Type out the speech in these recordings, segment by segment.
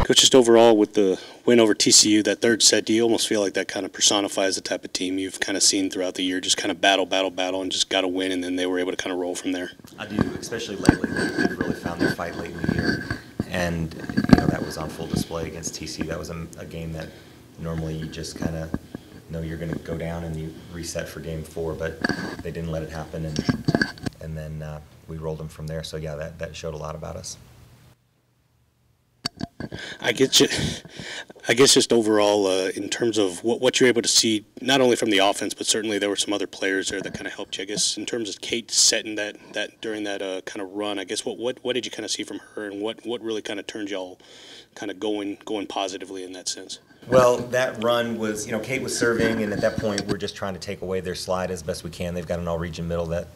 Coach, just overall with the win over TCU, that third set, do you almost feel like that kind of personifies the type of team you've kind of seen throughout the year, just kind of battle, and just got to win, and then they were able to kind of roll from there? I do, especially lately. They've really found their fight late in the year, and that was on full display against TCU. That was a game that normally you just kind of know you're going to go down and you reset for game 4, but they didn't let it happen, and then we rolled them from there. So yeah, that showed a lot about us. I guess just overall, in terms of what you're able to see, not only from the offense, but certainly there were some other players there that kind of helped you. I guess in terms of Kate setting that during that kind of run, I guess what did you kind of see from her, and what really kind of turned y'all kind of going positively in that sense? Well, that run was, Kate was serving, and at that point we're just trying to take away their slide as best we can. They've got an all-region middle that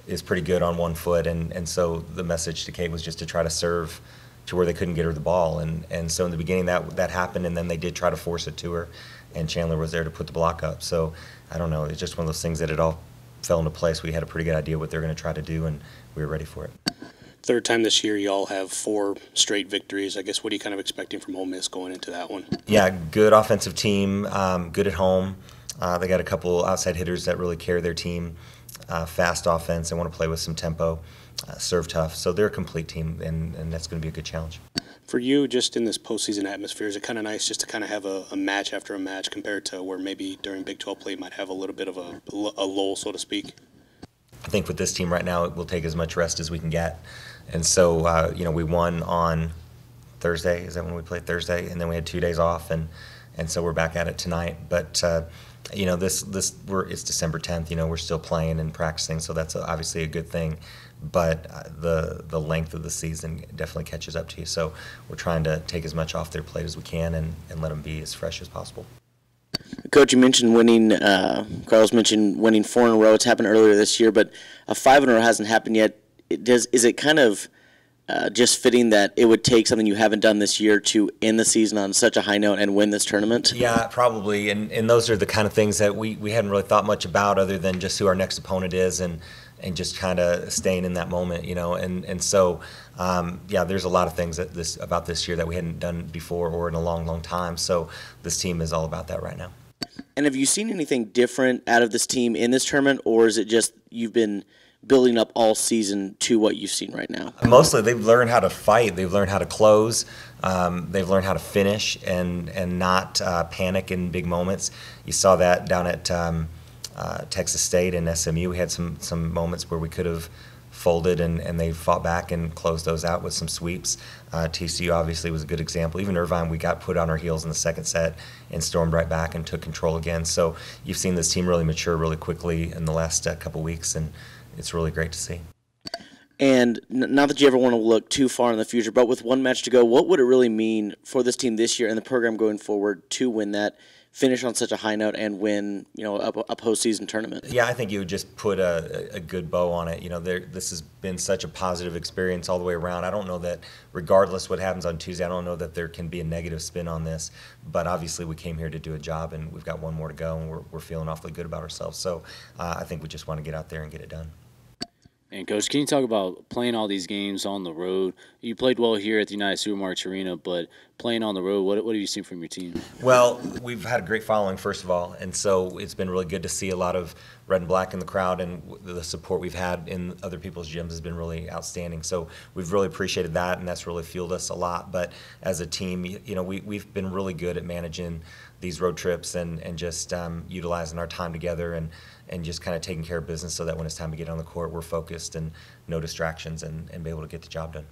is pretty good on one foot, and so the message to Kate was just to try to serve to where they couldn't get her the ball, and so in the beginning that happened, and then they did try to force it to her, and Chandler was there to put the block up. So I don't know, it's just one of those things that it all fell into place. We had a pretty good idea what they were going to try to do, and we were ready for it. Third time this year, y'all have 4 straight victories. I guess what are you kind of expecting from Ole Miss going into that one? Yeah, good offensive team, good at home. They got a couple outside hitters that really carry their team. Fast offense. They want to play with some tempo, serve tough. So they're a complete team, and that's going to be a good challenge. For you, just in this postseason atmosphere, is it kind of nice just to kind of have a match after a match compared to where maybe during Big 12 play you might have a little bit of a lull, so to speak? I think with this team right now, we'll take as much rest as we can get. And so, we won on Thursday. Is that when we played Thursday? And then we had 2 days off, and so we're back at it tonight. But it's December 10th. We're still playing and practicing, so that's obviously a good thing. But the length of the season definitely catches up to you. So we're trying to take as much off their plate as we can and let them be as fresh as possible. Coach, you mentioned winning. Carlos mentioned winning 4 in a row. It's happened earlier this year, but a 5 in a row hasn't happened yet. Is it kind of just fitting that it would take something you haven't done this year to end the season on such a high note and win this tournament? Yeah, probably. And those are the kind of things that we hadn't really thought much about, other than just who our next opponent is and just kind of staying in that moment, And so, there's a lot of things about this year that we hadn't done before or in a long, long time. So this team is all about that right now. And have you seen anything different out of this team in this tournament, or is it just you've been building up all season to what you've seen right now? Mostly they've learned how to fight. They've learned how to close. They've learned how to finish and not panic in big moments. You saw that down at Texas State and SMU. We had some moments where we could have folded, and they fought back and closed those out with some sweeps. TCU obviously was a good example. Even Irvine, we got put on our heels in the second set and stormed right back and took control again. So you've seen this team really mature really quickly in the last couple weeks, and it's really great to see. And not that you ever want to look too far in the future, but with one match to go, what would it really mean for this team this year and the program going forward to win that, finish on such a high note, and win, a postseason tournament? Yeah, I think you would just put a good bow on it. This has been such a positive experience all the way around. I don't know that, regardless what happens on Tuesday, I don't know that there can be a negative spin on this. But obviously, we came here to do a job, and we've got one more to go, and we're feeling awfully good about ourselves. So I think we just want to get out there and get it done. And, Coach, can you talk about playing all these games on the road? You played well here at the United Supermarkets Arena, but playing on the road, what have you seen from your team? Well, we've had a great following, first of all, and so it's been really good to see a lot of red and black in the crowd, and the support we've had in other people's gyms has been really outstanding. So we've really appreciated that, and that's really fueled us a lot. But as a team, we've been really good at managing these road trips and just utilizing our time together and just kind of taking care of business so that when it's time to get on the court, we're focused and no distractions and be able to get the job done.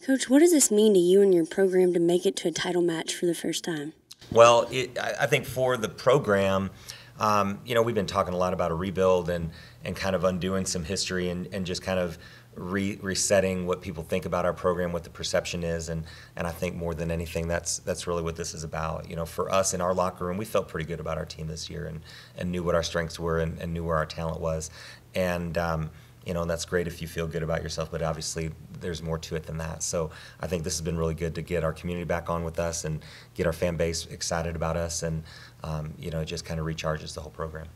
Coach, what does this mean to you and your program to make it to a title match for the first time? Well, I think for the program, we've been talking a lot about a rebuild and kind of undoing some history and just kind of resetting what people think about our program, what the perception is, and I think more than anything, that's really what this is about. For us in our locker room, we felt pretty good about our team this year and knew what our strengths were and knew where our talent was, and that's great if you feel good about yourself, but obviously there's more to it than that. So I think this has been really good to get our community back on with us and get our fan base excited about us, and it just kind of recharges the whole program.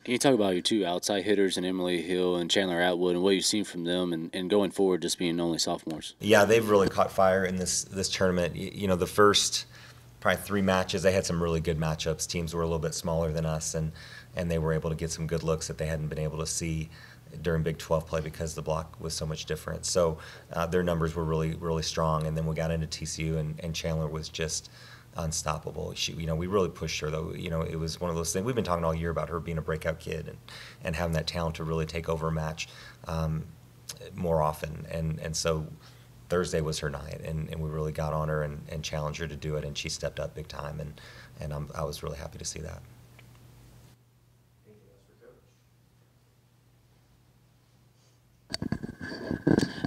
Can you talk about your two outside hitters and Emily Hill and Chandler Atwood and what you've seen from them and going forward, just being only sophomores? Yeah, they've really caught fire in this tournament. You know, the first probably 3 matches, they had some really good matchups. Teams were a little bit smaller than us, and they were able to get some good looks that they hadn't been able to see during Big 12 play because the block was so much different. So their numbers were really, really strong. And then we got into TCU, and Chandler was just unstoppable. We really pushed her, though. It was one of those things. We've been talking all year about her being a breakout kid and having that talent to really take over a match more often. And so Thursday was her night, and we really got on her and challenged her to do it, and she stepped up big time, and I was really happy to see that.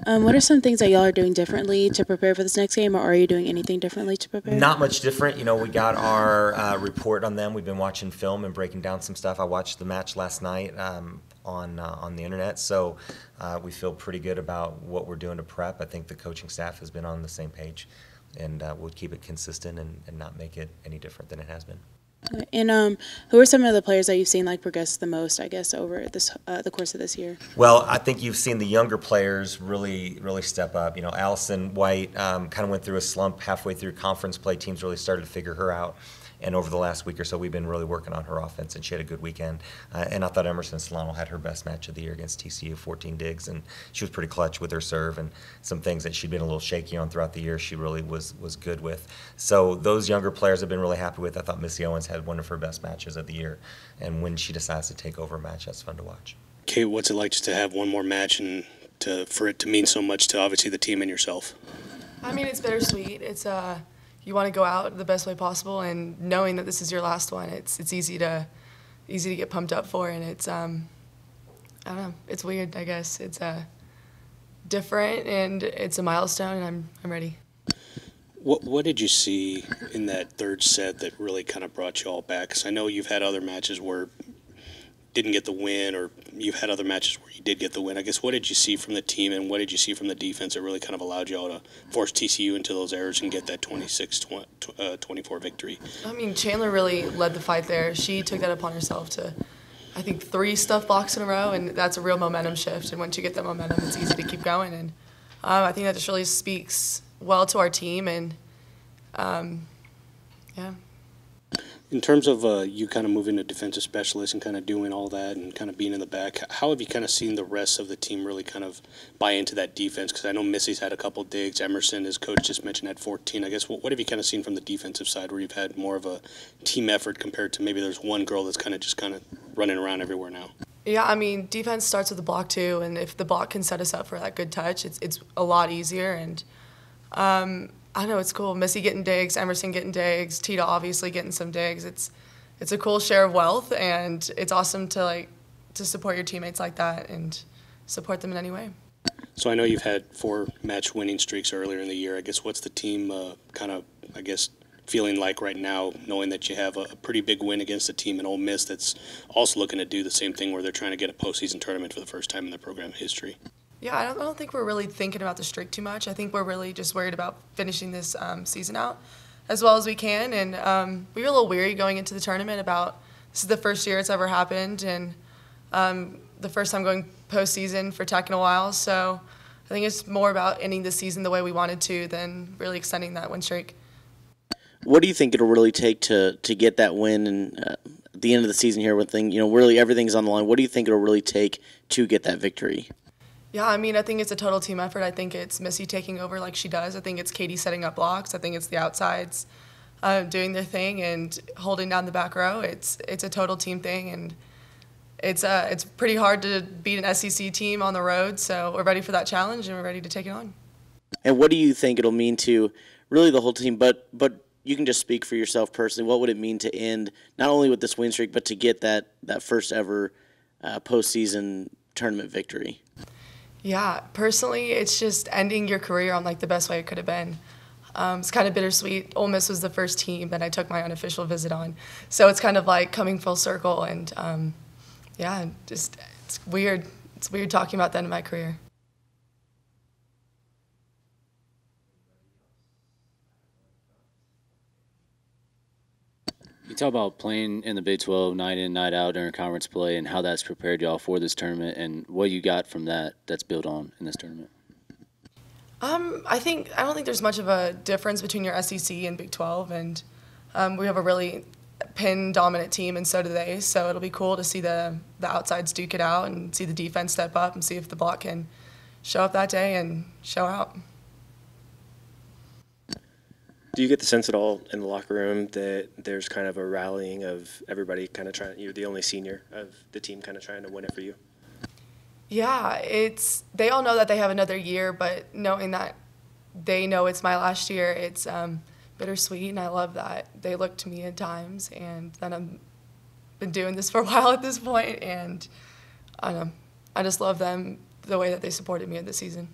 What are some things that y'all are doing differently to prepare for this next game, or are you doing anything differently to prepare? Not much different. We got our report on them. We've been watching film and breaking down some stuff. I watched the match last night on the internet, so we feel pretty good about what we're doing to prep. I think the coaching staff has been on the same page, and we'll keep it consistent and not make it any different than it has been. Okay. And who are some of the players that you've seen progress the most, I guess, over the course of this year? Well, I think you've seen the younger players really step up. Allison White kind of went through a slump halfway through conference play. Teams really started to figure her out. And over the last week or so, we've been really working on her offense, and she had a good weekend. And I thought Emerson Solano had her best match of the year against TCU, 14 digs, and she was pretty clutch with her serve, and some things that she'd been a little shaky on throughout the year, she really was good with. So those younger players I've been really happy with. I thought Missy Owens had one of her best matches of the year, and when she decides to take over a match, that's fun to watch. Kate, what's it like just to have one more match and for it to mean so much to obviously the team and yourself? I mean, it's bittersweet. It's you want to go out the best way possible, and knowing that this is your last one, it's easy to get pumped up for, and it's I don't know, it's weird, I guess. It's different, and it's a milestone, and I'm ready. What did you see in that third set that really kind of brought you all back? Because I know you've had other matches where didn't get the win, or you've had other matches where you did get the win. I guess what did you see from the team, and what did you see from the defense that really kind of allowed you all to force TCU into those errors and get that 26-24 victory? I mean, Chandler really led the fight there. She took that upon herself to, I think, 3 stuff blocks in a row, and that's a real momentum shift. And once you get that momentum, it's easy to keep going. And I think that just really speaks well to our team, and yeah. In terms of you kind of moving to defensive specialist and kind of doing all that and kind of being in the back, how have you kind of seen the rest of the team really kind of buy into that defense? Because I know Missy's had a couple digs. Emerson, as coach just mentioned, had 14. I guess what have you kind of seen from the defensive side where you've had more of a team effort compared to maybe there's one girl that's kind of running around everywhere now? Yeah, I mean, defense starts with the block too, and if the block can set us up for that good touch, it's a lot easier. And I know it's cool. Missy getting digs, Emerson getting digs, Tita obviously getting some digs. It's a cool share of wealth, and it's awesome to support your teammates like that and support them in any way. So I know you've had 4 match winning streaks earlier in the year. I guess what's the team feeling like right now, knowing that you have a pretty big win against a team in Ole Miss that's also looking to do the same thing where they're trying to get a postseason tournament for the first time in their program history? Yeah, I don't think we're really thinking about the streak too much. I think we're really just worried about finishing this season out as well as we can. And we were a little weary going into the tournament about this is the first year it's ever happened, and the first time going postseason for Tech in a while. So I think it's more about ending the season the way we wanted to than really extending that win streak. What do you think it'll really take to get that win and at the end of the season here with really everything's on the line? What do you think it'll really take to get that victory? Yeah, I mean, I think it's a total team effort. I think it's Missy taking over like she does. I think it's Katie setting up blocks. I think it's the outsides doing their thing and holding down the back row. It's a total team thing, and it's pretty hard to beat an SEC team on the road. So we're ready for that challenge, and we're ready to take it on. And what do you think it'll mean to really the whole team, but you can just speak for yourself personally. What would it mean to end not only with this win streak, but to get that first ever postseason tournament victory? Yeah, personally, it's just ending your career on the best way it could have been. It's kind of bittersweet. Ole Miss was the first team that I took my unofficial visit on, so it's kind of like coming full circle. And yeah, just it's weird. It's weird talking about the end of my career. You talk about playing in the Big 12 night in, night out during conference play and how that's prepared y'all for this tournament and what you got from that's built on in this tournament. I don't think there's much of a difference between your SEC and Big 12, and we have a really pin dominant team, and so do they. So it'll be cool to see the outsides duke it out and see the defense step up and see if the block can show up that day and show out. Do you get the sense at all in the locker room that there's kind of a rallying of everybody kind of trying, you're the only senior of the team kind of trying to win it for you? Yeah, they all know that they have another year, but knowing that they know it's my last year, it's bittersweet, and I love that. They look to me at times, and then I've been doing this for a while at this point, and I just love them, the way that they supported me this season.